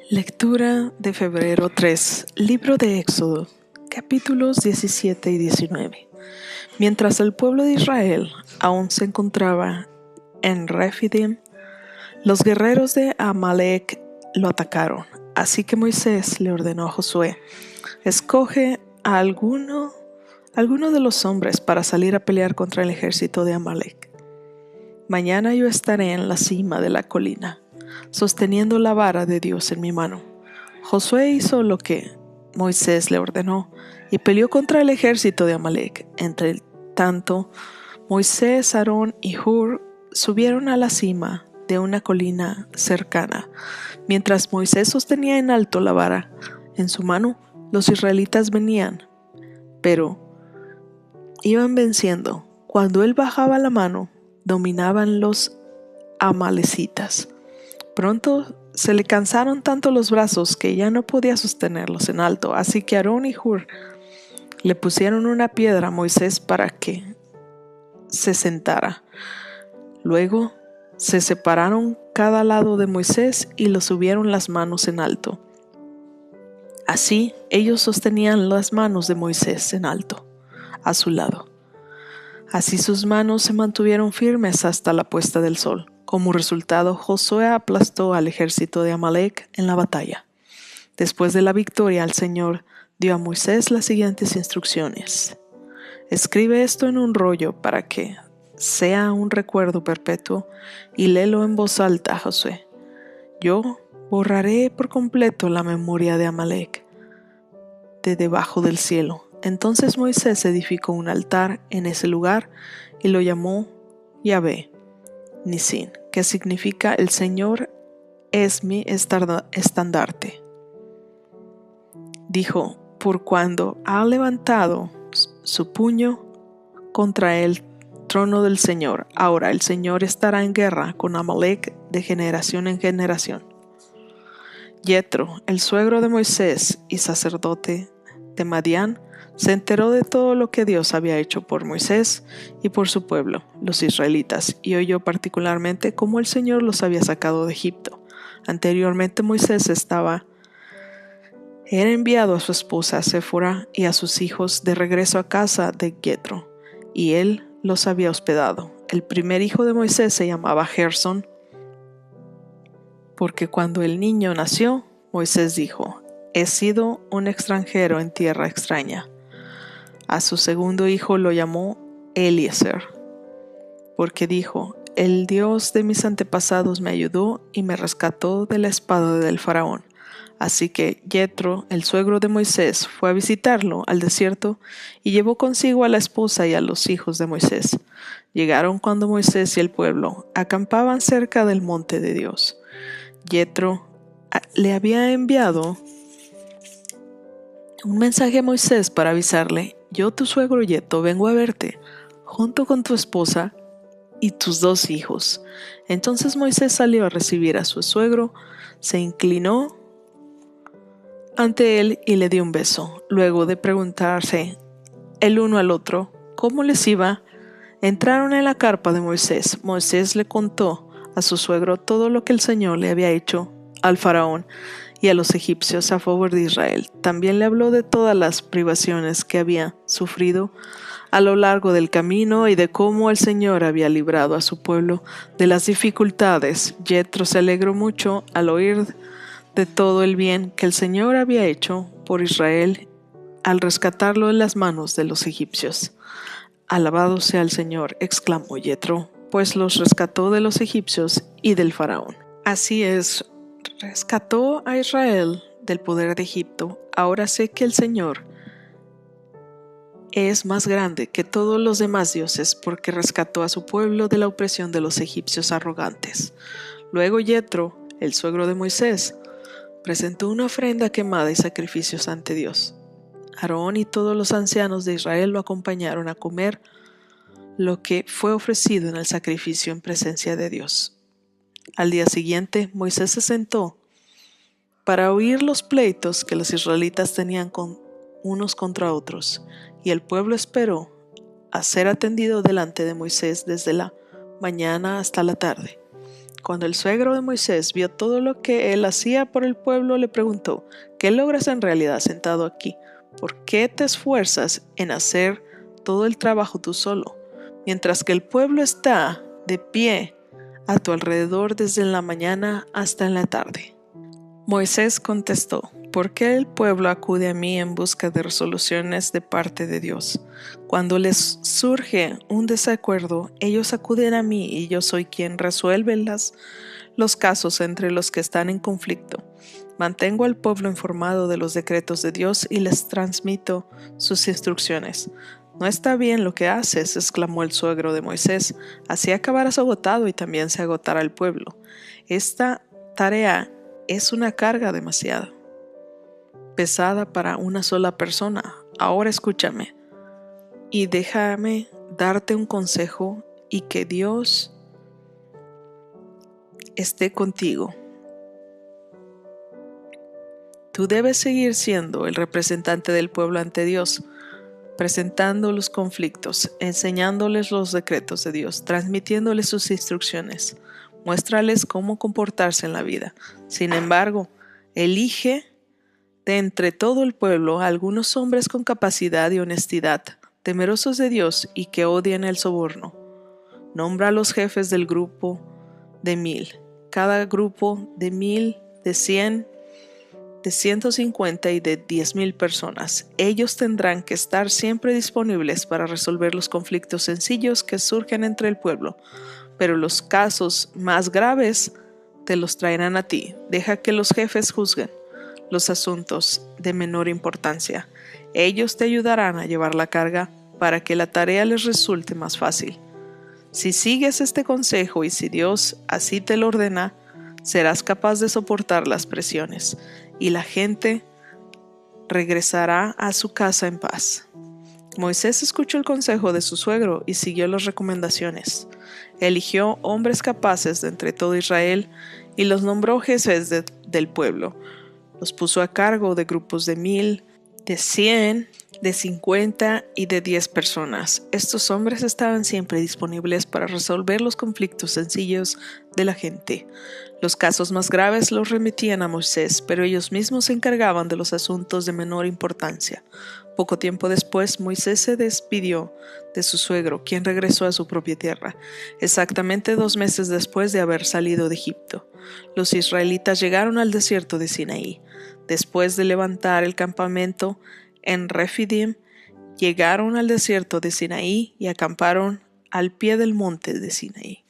Lectura de febrero 3, libro de Éxodo, capítulos 17 y 19. Mientras el pueblo de Israel aún se encontraba en Refidim, los guerreros de Amalek lo atacaron. Así que Moisés le ordenó a Josué: escoge a alguno de los hombres para salir a pelear contra el ejército de Amalek. Mañana yo estaré en la cima de la colina, sosteniendo la vara de Dios en mi mano. Josué hizo lo que Moisés le ordenó y peleó contra el ejército de Amalek. Entre tanto, Moisés, Aarón y Hur subieron a la cima de una colina cercana. Mientras Moisés sostenía en alto la vara en su mano, los israelitas venían, pero iban venciendo. Cuando él bajaba la mano, dominaban los amalecitas. Pronto se le cansaron tanto los brazos que ya no podía sostenerlos en alto, así que Aarón y Hur le pusieron una piedra a Moisés para que se sentara. Luego se separaron cada lado de Moisés y lo subieron las manos en alto. Así ellos sostenían las manos de Moisés en alto, a su lado. Así sus manos se mantuvieron firmes hasta la puesta del sol. Como resultado, Josué aplastó al ejército de Amalek en la batalla. Después de la victoria, el Señor dio a Moisés las siguientes instrucciones: escribe esto en un rollo para que sea un recuerdo perpetuo y léelo en voz alta, Josué. Yo borraré por completo la memoria de Amalek de debajo del cielo. Entonces Moisés edificó un altar en ese lugar y lo llamó Yahvé Nisín, que significa el Señor es mi estandarte. Dijo: por cuando ha levantado su puño contra el trono del Señor, ahora el Señor estará en guerra con Amalek de generación en generación. Yetro, el suegro de Moisés y sacerdote de Madián, se enteró de todo lo que Dios había hecho por Moisés y por su pueblo, los israelitas, y oyó particularmente cómo el Señor los había sacado de Egipto. Anteriormente Moisés era enviado a su esposa Séfora y a sus hijos de regreso a casa de Yetro, y él los había hospedado. El primer hijo de Moisés se llamaba Gersón, porque cuando el niño nació, Moisés dijo: he sido un extranjero en tierra extraña. A su segundo hijo lo llamó Eliezer, porque dijo: el Dios de mis antepasados me ayudó y me rescató de la espada del faraón. Así que Yetro, el suegro de Moisés, fue a visitarlo al desierto y llevó consigo a la esposa y a los hijos de Moisés. Llegaron cuando Moisés y el pueblo acampaban cerca del monte de Dios. Yetro le había enviado un mensaje a Moisés para avisarle: yo, tu suegro Yetro, vengo a verte, junto con tu esposa y tus 2 hijos. Entonces Moisés salió a recibir a su suegro, se inclinó ante él y le dio un beso. Luego de preguntarse el uno al otro cómo les iba, entraron en la carpa de Moisés. Moisés le contó a su suegro todo lo que el Señor le había hecho al faraón y a los egipcios a favor de Israel. También le habló de todas las privaciones que había sufrido a lo largo del camino y de cómo el Señor había librado a su pueblo de las dificultades. Yetro se alegró mucho al oír de todo el bien que el Señor había hecho por Israel al rescatarlo de las manos de los egipcios. Alabado sea el Señor, exclamó Yetro, pues los rescató de los egipcios y del faraón. Así es, rescató a Israel del poder de Egipto. Ahora sé que el Señor es más grande que todos los demás dioses, porque rescató a su pueblo de la opresión de los egipcios arrogantes. Luego Yetro, el suegro de Moisés, presentó una ofrenda quemada y sacrificios ante Dios. Aarón y todos los ancianos de Israel lo acompañaron a comer lo que fue ofrecido en el sacrificio en presencia de Dios. Al día siguiente, Moisés se sentó para oír los pleitos que los israelitas tenían unos contra otros, y el pueblo esperó a ser atendido delante de Moisés desde la mañana hasta la tarde. Cuando el suegro de Moisés vio todo lo que él hacía por el pueblo, le preguntó: ¿Qué logras en realidad sentado aquí? ¿Por qué te esfuerzas en hacer todo el trabajo tú solo, mientras que el pueblo está de pie a tu alrededor desde la mañana hasta en la tarde? Moisés contestó: ¿Por qué el pueblo acude a mí en busca de resoluciones de parte de Dios? Cuando les surge un desacuerdo, ellos acuden a mí y yo soy quien resuelve los casos entre los que están en conflicto. Mantengo al pueblo informado de los decretos de Dios y les transmito sus instrucciones. No está bien lo que haces, exclamó el suegro de Moisés. Así acabarás agotado y también se agotará el pueblo. Esta tarea es una carga demasiado pesada para una sola persona. Ahora escúchame y déjame darte un consejo y que Dios esté contigo. Tú debes seguir siendo el representante del pueblo ante Dios, presentando los conflictos, enseñándoles los decretos de Dios, transmitiéndoles sus instrucciones. Muéstrales cómo comportarse en la vida. Sin embargo, elige de entre todo el pueblo a algunos hombres con capacidad y honestidad, temerosos de Dios y que odien el soborno. Nombra a los jefes del grupo de 1000, cada grupo de 1000, de 100, de 150 y de 10,000 personas. Ellos tendrán que estar siempre disponibles para resolver los conflictos sencillos que surgen entre el pueblo, pero los casos más graves te los traerán a ti. Deja que los jefes juzguen los asuntos de menor importancia. Ellos te ayudarán a llevar la carga para que la tarea les resulte más fácil. Si sigues este consejo y si Dios así te lo ordena, serás capaz de soportar las presiones y la gente regresará a su casa en paz. Moisés escuchó el consejo de su suegro y siguió las recomendaciones. Eligió hombres capaces de entre todo Israel y los nombró jefes del pueblo. Los puso a cargo de grupos de 1000, de 100, de 50 y de 10 personas. Estos hombres estaban siempre disponibles para resolver los conflictos sencillos de la gente. Los casos más graves los remitían a Moisés, pero ellos mismos se encargaban de los asuntos de menor importancia. Poco tiempo después, Moisés se despidió de su suegro, quien regresó a su propia tierra, exactamente 2 meses después de haber salido de Egipto. Los israelitas llegaron al desierto de Sinaí. Después de levantar el campamento en Refidim, llegaron al desierto de Sinaí y acamparon al pie del monte de Sinaí.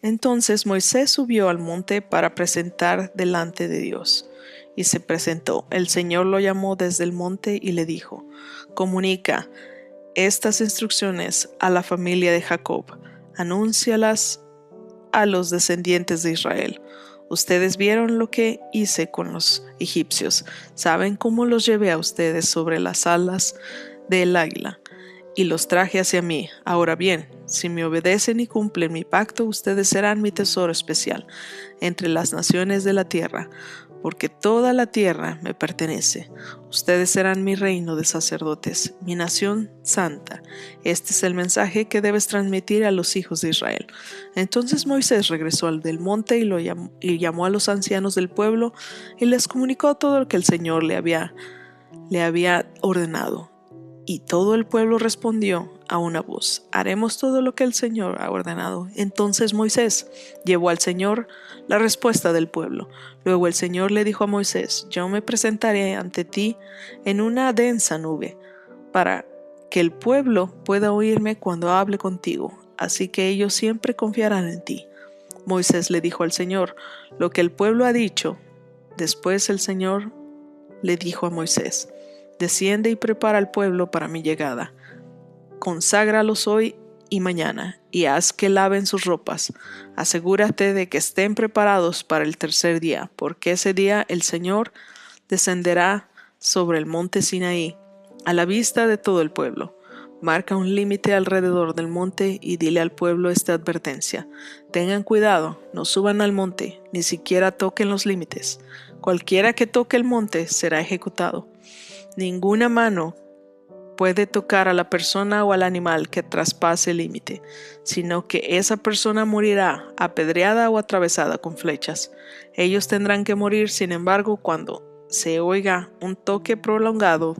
Entonces Moisés subió al monte para presentar delante de Dios. Y se presentó. El Señor lo llamó desde el monte y le dijo: Comunica estas instrucciones a la familia de Jacob. Anúncialas a los descendientes de Israel. Ustedes vieron lo que hice con los egipcios. Saben cómo los llevé a ustedes sobre las alas del águila y los traje hacia mí. Ahora bien, si me obedecen y cumplen mi pacto, ustedes serán mi tesoro especial entre las naciones de la tierra, porque toda la tierra me pertenece. Ustedes serán mi reino de sacerdotes, mi nación santa. Este es el mensaje que debes transmitir a los hijos de Israel. Entonces Moisés regresó al del monte y llamó a los ancianos del pueblo y les comunicó todo lo que el Señor le había ordenado. Y todo el pueblo respondió a una voz: haremos todo lo que el Señor ha ordenado. Entonces Moisés llevó al Señor la respuesta del pueblo. Luego el Señor le dijo a Moisés: yo me presentaré ante ti en una densa nube, para que el pueblo pueda oírme cuando hable contigo, así que ellos siempre confiarán en ti. Moisés le dijo al Señor lo que el pueblo ha dicho. Después el Señor le dijo a Moisés: desciende y prepara al pueblo para mi llegada. Conságralos hoy y mañana, y haz que laven sus ropas. Asegúrate de que estén preparados para el tercer día, porque ese día el Señor descenderá sobre el monte Sinaí, a la vista de todo el pueblo. Marca un límite alrededor del monte y dile al pueblo esta advertencia: tengan cuidado, no suban al monte, ni siquiera toquen los límites. Cualquiera que toque el monte será ejecutado. Ninguna mano puede tocar a la persona o al animal que traspase el límite, sino que esa persona morirá apedreada o atravesada con flechas. Ellos tendrán que morir, sin embargo, cuando se oiga un toque prolongado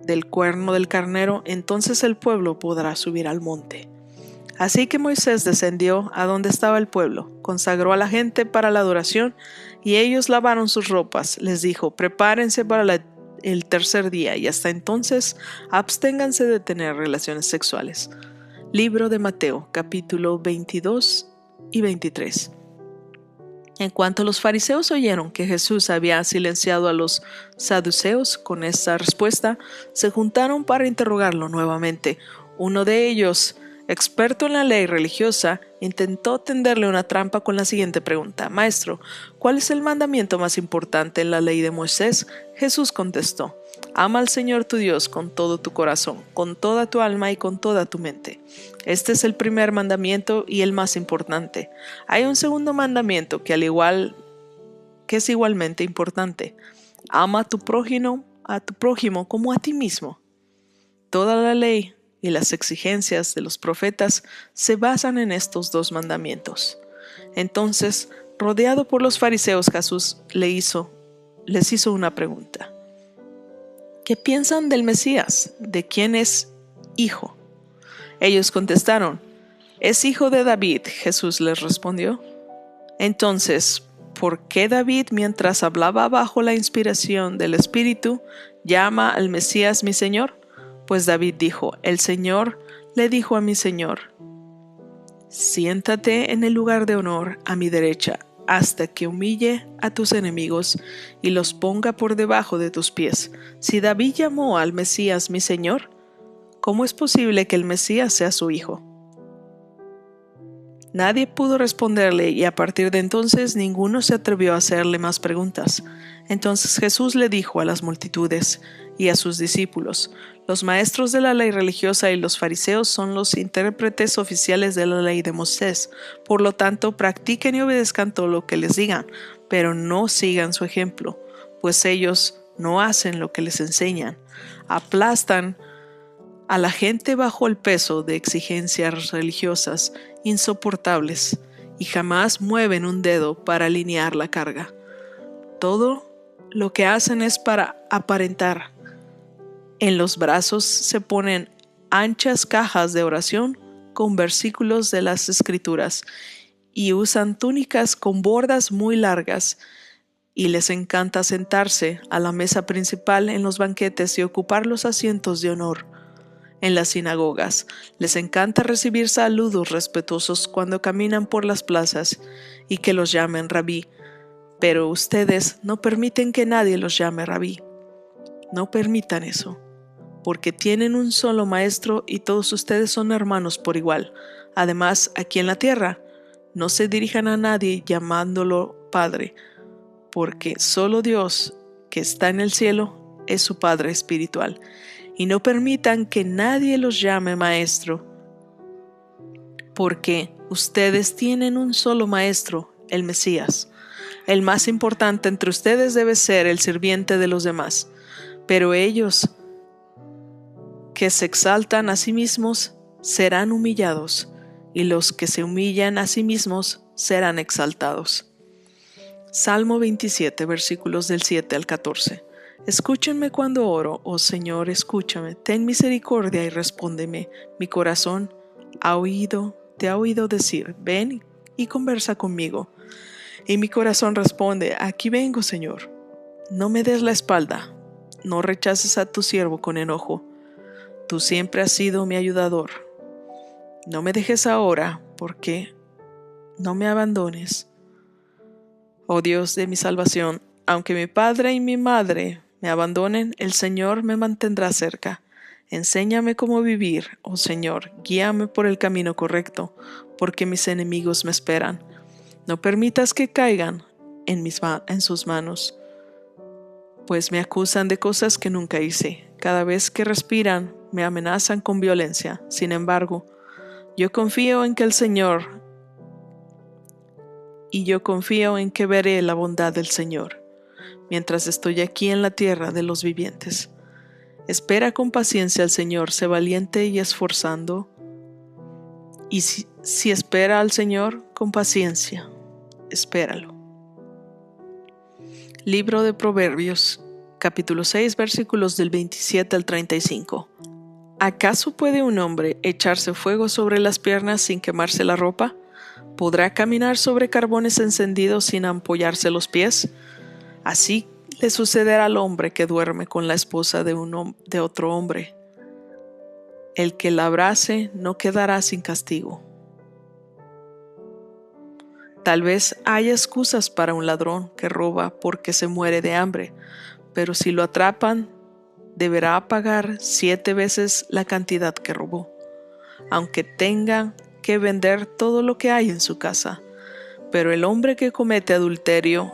del cuerno del carnero, entonces el pueblo podrá subir al monte. Así que Moisés descendió a donde estaba el pueblo, consagró a la gente para la adoración, y ellos lavaron sus ropas. Les dijo: prepárense para el tercer día, y hasta entonces absténganse de tener relaciones sexuales. Libro de Mateo, capítulo 22 y 23. En cuanto los fariseos oyeron que Jesús había silenciado a los saduceos con esta respuesta, se juntaron para interrogarlo nuevamente. Uno de ellos, experto en la ley religiosa, intentó tenderle una trampa con la siguiente pregunta: Maestro, ¿cuál es el mandamiento más importante en la ley de Moisés? Jesús contestó: Ama al Señor tu Dios con todo tu corazón, con toda tu alma y con toda tu mente. Este es el primer mandamiento y el más importante. Hay un segundo mandamiento que es igualmente importante: ama a tu prójimo como a ti mismo. Toda la ley y las exigencias de los profetas se basan en estos dos mandamientos. Entonces, rodeado por los fariseos, Jesús les hizo una pregunta: ¿qué piensan del Mesías? ¿De quién es hijo? Ellos contestaron: es hijo de David. Jesús les respondió: entonces, ¿por qué David, mientras hablaba bajo la inspiración del Espíritu, llama al Mesías mi Señor? Pues David dijo: el Señor le dijo a mi Señor: siéntate en el lugar de honor a mi derecha, hasta que humille a tus enemigos y los ponga por debajo de tus pies. Si David llamó al Mesías mi Señor, ¿cómo es posible que el Mesías sea su hijo? Nadie pudo responderle, y a partir de entonces ninguno se atrevió a hacerle más preguntas. Entonces Jesús le dijo a las multitudes y a sus discípulos: los maestros de la ley religiosa y los fariseos son los intérpretes oficiales de la ley de Moisés. Por lo tanto, practiquen y obedezcan todo lo que les digan, pero no sigan su ejemplo, pues ellos no hacen lo que les enseñan. Aplastan a la gente bajo el peso de exigencias religiosas insoportables y jamás mueven un dedo para alinear la carga. Todo lo que hacen es para aparentar. En los brazos se ponen anchas cajas de oración con versículos de las Escrituras y usan túnicas con bordas muy largas, y les encanta sentarse a la mesa principal en los banquetes y ocupar los asientos de honor. En las sinagogas les encanta recibir saludos respetuosos cuando caminan por las plazas y que los llamen rabí, pero ustedes no permiten que nadie los llame rabí. No permitan eso, porque tienen un solo maestro y todos ustedes son hermanos por igual. Además, aquí en la tierra, no se dirijan a nadie llamándolo Padre, porque solo Dios, que está en el cielo, es su Padre espiritual. Y no permitan que nadie los llame maestro, porque ustedes tienen un solo maestro, el Mesías. El más importante entre ustedes debe ser el sirviente de los demás. Pero ellos que se exaltan a sí mismos serán humillados, y los que se humillan a sí mismos serán exaltados. Salmo 27, versículos del 7 al 14. Escúchenme cuando oro, oh Señor, escúchame, ten misericordia y respóndeme. Mi corazón te ha oído decir: ven y conversa conmigo. Y mi corazón responde: aquí vengo, Señor. No me des la espalda, no rechaces a tu siervo con enojo. Tú siempre has sido mi ayudador. No me dejes ahora, porque no me abandones. Oh Dios de mi salvación, aunque mi padre y mi madre me abandonen, el Señor me mantendrá cerca. Enséñame cómo vivir, oh Señor, guíame por el camino correcto, porque mis enemigos me esperan. No permitas que caigan en sus manos, pues me acusan de cosas que nunca hice. Cada vez que respiran, me amenazan con violencia. Sin embargo, yo confío en que veré la bondad del Señor mientras estoy aquí en la tierra de los vivientes. Espera con paciencia al Señor, sé valiente y esforzando. Y si espera al Señor con paciencia, espéralo. Libro de Proverbios, capítulo 6, versículos del 27 al 35. ¿Acaso puede un hombre echarse fuego sobre las piernas sin quemarse la ropa? ¿Podrá caminar sobre carbones encendidos sin ampollarse los pies? Así le sucederá al hombre que duerme con la esposa de otro hombre. El que la abrace no quedará sin castigo. Tal vez haya excusas para un ladrón que roba porque se muere de hambre, pero si lo atrapan, deberá pagar 7 veces la cantidad que robó, aunque tenga que vender todo lo que hay en su casa. Pero el hombre que comete adulterio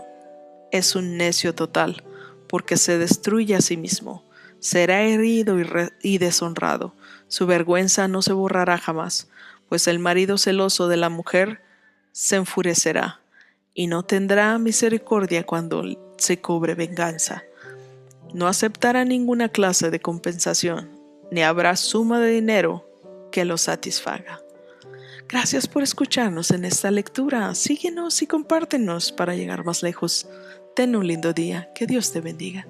es un necio total, porque se destruye a sí mismo. Será herido y deshonrado. Su vergüenza no se borrará jamás, pues el marido celoso de la mujer se enfurecerá y no tendrá misericordia cuando se cobre venganza. No aceptará ninguna clase de compensación, ni habrá suma de dinero que lo satisfaga. Gracias por escucharnos en esta lectura. Síguenos y compártenos para llegar más lejos. Ten un lindo día. Que Dios te bendiga.